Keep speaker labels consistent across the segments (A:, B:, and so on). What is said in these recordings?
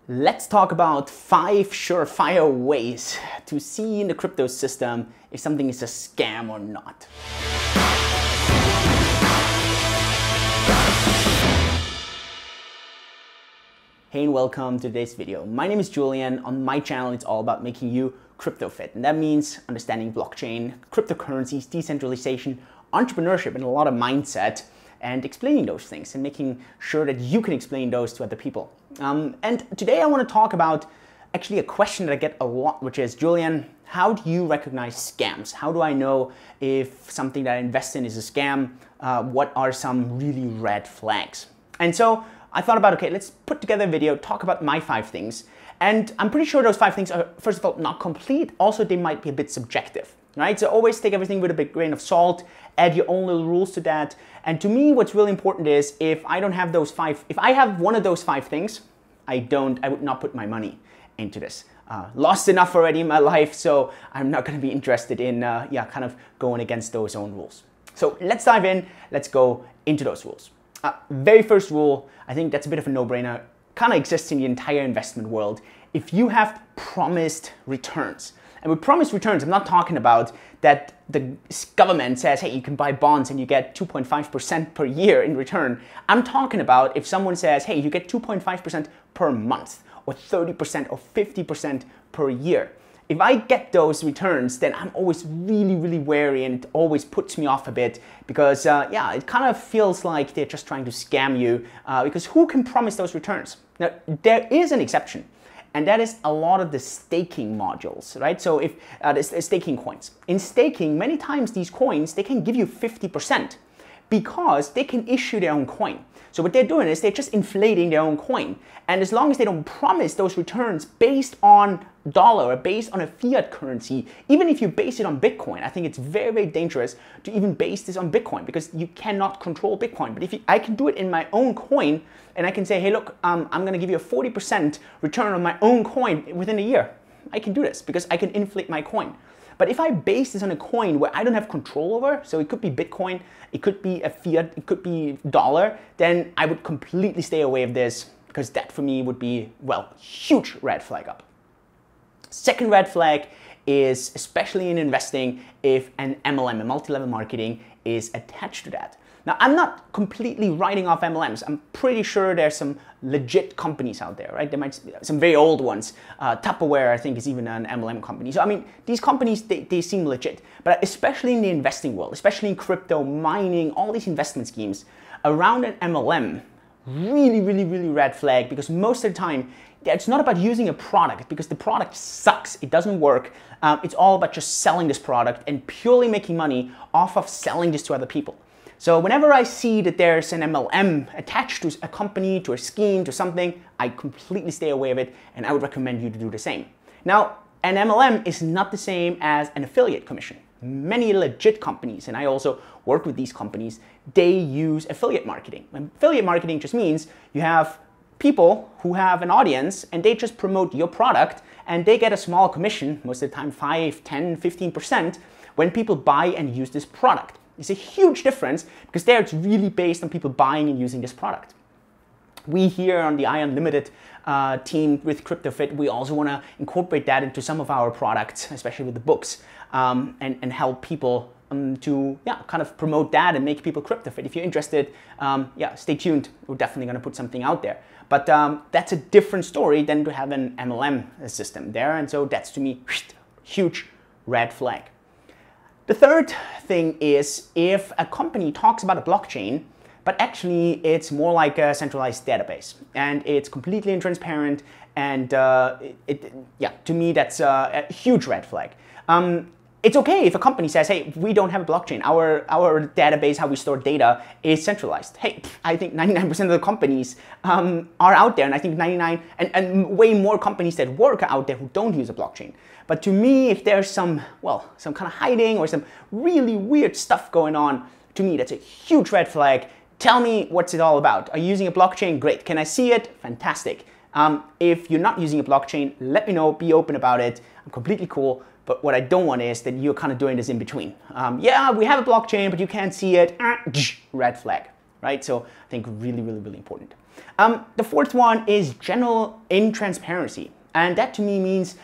A: Let's talk about 5 surefire ways to see in the crypto system if something is a scam or not. Hey and welcome to today's video. My name is Julian. On my channel, it's all about making you crypto fit. And that means understanding blockchain, cryptocurrencies, decentralization, entrepreneurship, and a lot of mindset, and explaining those things and making sure that you can explain those to other people. And today I want to talk about actually a question that I get a lot, which is, Julian, how do you recognize scams? How do I know if something that I invest in is a scam? What are some really red flags? And so I thought about, okay, let's put together a video, talk about my 5 things. And I'm pretty sure those 5 things are, first of all, not complete. Also, they might be a bit subjective, right? So always take everything with a big grain of salt, add your own little rules to that. And to me, what's really important is if I don't have those 5, if I have one of those 5 things, I would not put my money into this. Lost enough already in my life, so I'm not going to be interested in, kind of going against those own rules. So let's dive in. Let's go into those rules. Very first rule, I think that's a bit of a no-brainer, kind of exists in the entire investment world. If you have promised returns, and with promised returns, I'm not talking about that the government says, hey, you can buy bonds and you get 2.5% per year in return. I'm talking about if someone says, hey, you get 2.5% per month, or 30% or 50% per year. If I get those returns, then I'm always really, really wary, and it always puts me off a bit because, it kind of feels like they're just trying to scam you because who can promise those returns? Now, there is an exception, and that is a lot of the staking modules, right? So if the staking coins. In staking, many times these coins, they can give you 50% because they can issue their own coin. So what they're doing is they're just inflating their own coin. And as long as they don't promise those returns based on dollar or based on a fiat currency, even if you base it on Bitcoin, I think it's very, very dangerous to even base this on Bitcoin because you cannot control Bitcoin. But if I can do it in my own coin and I can say, hey, look, I'm going to give you a 40% return on my own coin within a year. I can do this because I can inflate my coin. But if I base this on a coin where I don't have control over, so it could be Bitcoin, it could be a fiat, it could be dollar, then I would completely stay away of this because that for me would be, well, huge red flag up. Second red flag is, especially in investing, if an MLM, a multi-level marketing, is attached to that. Now, I'm not completely writing off MLMs. I'm pretty sure there's some legit companies out there, right? There might be some very old ones. Tupperware, I think, is even an MLM company. So, I mean, these companies, they seem legit. But especially in the investing world, especially in crypto, mining, all these investment schemes, around an MLM, really, really, really red flag because most of the time, it's not about using a product because the product sucks. It doesn't work. It's all about just selling this product and purely making money off of selling this to other people. So whenever I see that there's an MLM attached to a company, to a scheme, to something, I completely stay away of it, and I would recommend you to do the same. Now, an MLM is not the same as an affiliate commission. Many legit companies, and I also work with these companies, they use affiliate marketing. And affiliate marketing just means you have people who have an audience and they just promote your product and they get a small commission, most of the time 5, 10, 15%, when people buy and use this product. It's a huge difference because there it's really based on people buying and using this product. We here on the Unlimited team with CryptoFit, we also want to incorporate that into some of our products, especially with the books, and help people to kind of promote that and make people CryptoFit. If you're interested, stay tuned. We're definitely going to put something out there. But that's a different story than to have an MLM system there. And so that's, to me, huge red flag. The third thing is if a company talks about a blockchain, but actually it's more like a centralized database and it's completely intransparent, and to me that's a huge red flag. It's okay if a company says, hey, we don't have a blockchain. Our database, how we store data, is centralized. Hey, I think 99% of the companies are out there, and I think 99 and way more companies that work are out there who don't use a blockchain. But to me, if there's some kind of hiding or some really weird stuff going on, to me, that's a huge red flag. Tell me what's it all about. Are you using a blockchain? Great. Can I see it? Fantastic. If you're not using a blockchain, let me know. Be open about it. I'm completely cool. But what I don't want is that you're kind of doing this in between. Yeah, we have a blockchain, but you can't see it. Red flag, right? So I think really, really, really important. The fourth one is general intransparency. And that to me means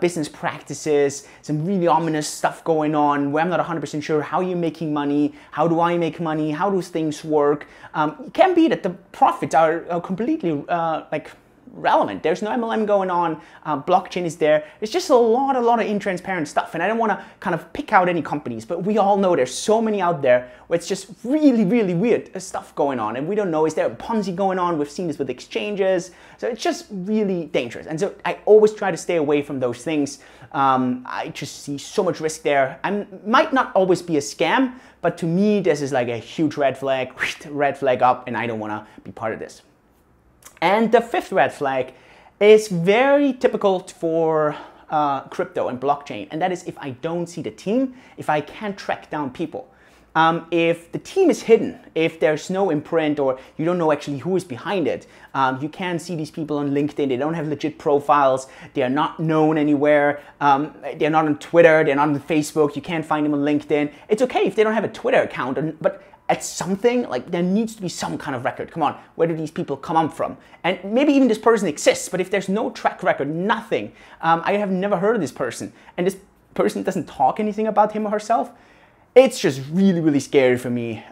A: business practices, some really ominous stuff going on where I'm not 100% sure how you're making money, how do I make money, how do things work. It can be that the profits are completely like relevant. There's no MLM going on, blockchain is there. It's just a lot of intransparent stuff. And I don't want to kind of pick out any companies, but we all know there's so many out there where it's just really weird stuff going on. And we don't know, is there a Ponzi going on? We've seen this with exchanges. So it's just really dangerous. And so I always try to stay away from those things. I just see so much risk there. I might not always be a scam, but to me, this is like a huge red flag up, and I don't want to be part of this. And the fifth red flag is very typical for crypto and blockchain, and that is if I don't see the team, if I can't track down people. If the team is hidden, if there's no imprint or you don't know actually who is behind it, you can't see these people on LinkedIn, they don't have legit profiles, they are not known anywhere, they're not on Twitter, they're not on Facebook, you can't find them on LinkedIn. It's okay if they don't have a Twitter account, but at something, like there needs to be some kind of record. Come on, where do these people come up from? And maybe even this person exists, but if there's no track record, nothing, I have never heard of this person, and this person doesn't talk anything about him or herself, it's just really scary for me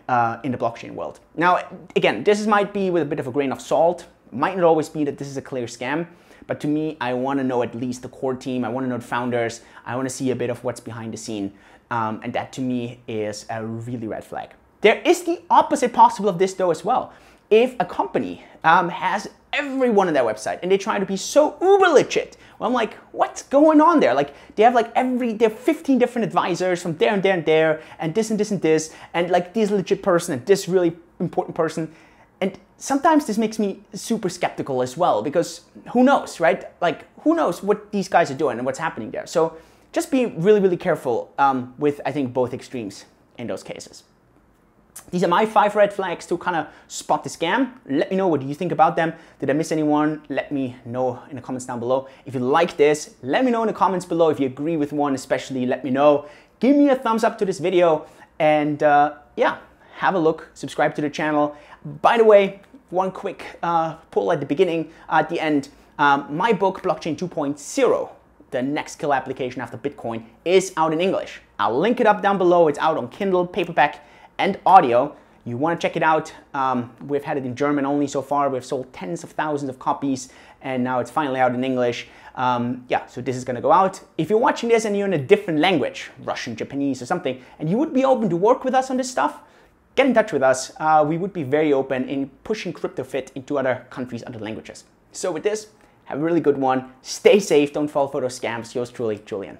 A: in the blockchain world. Now, again, this might be with a bit of a grain of salt. Might not always be that this is a clear scam, but to me, I want to know at least the core team. I want to know the founders. I want to see a bit of what's behind the scene. And that to me is a really red flag. There is the opposite possible of this though as well. If a company has everyone on their website and they try to be so uber legit, well, I'm like, what's going on there? Like they have like they have 15 different advisors from there and there and there, and this and this and this, and like this legit person and this really important person. And sometimes this makes me super skeptical as well, because who knows, right? Like who knows what these guys are doing and what's happening there. So just be really careful with, I think, both extremes in those cases. These are my 5 red flags to kind of spot the scam. Let me know, what do you think about them? Did I miss anyone? Let me know in the comments down below. If you like this, let me know in the comments below. If you agree with one especially, let me know. Give me a thumbs up to this video, and yeah, have a look, subscribe to the channel. By the way, one quick pull at the beginning, at the end, my book, Blockchain 2.0, the next killer application after Bitcoin, is out in English. I'll link it up down below. It's out on Kindle, paperback, and audio. You want to check it out. We've had it in German only so far. We've sold tens of thousands of copies, and now it's finally out in English. Yeah, so this is going to go out. If you're watching this and you're in a different language, Russian, Japanese, or something, and you would be open to work with us on this stuff, get in touch with us. We would be very open in pushing CryptoFit into other countries, other languages. So with this, have a really good one. Stay safe. Don't fall for those scams. Yours truly, Julian.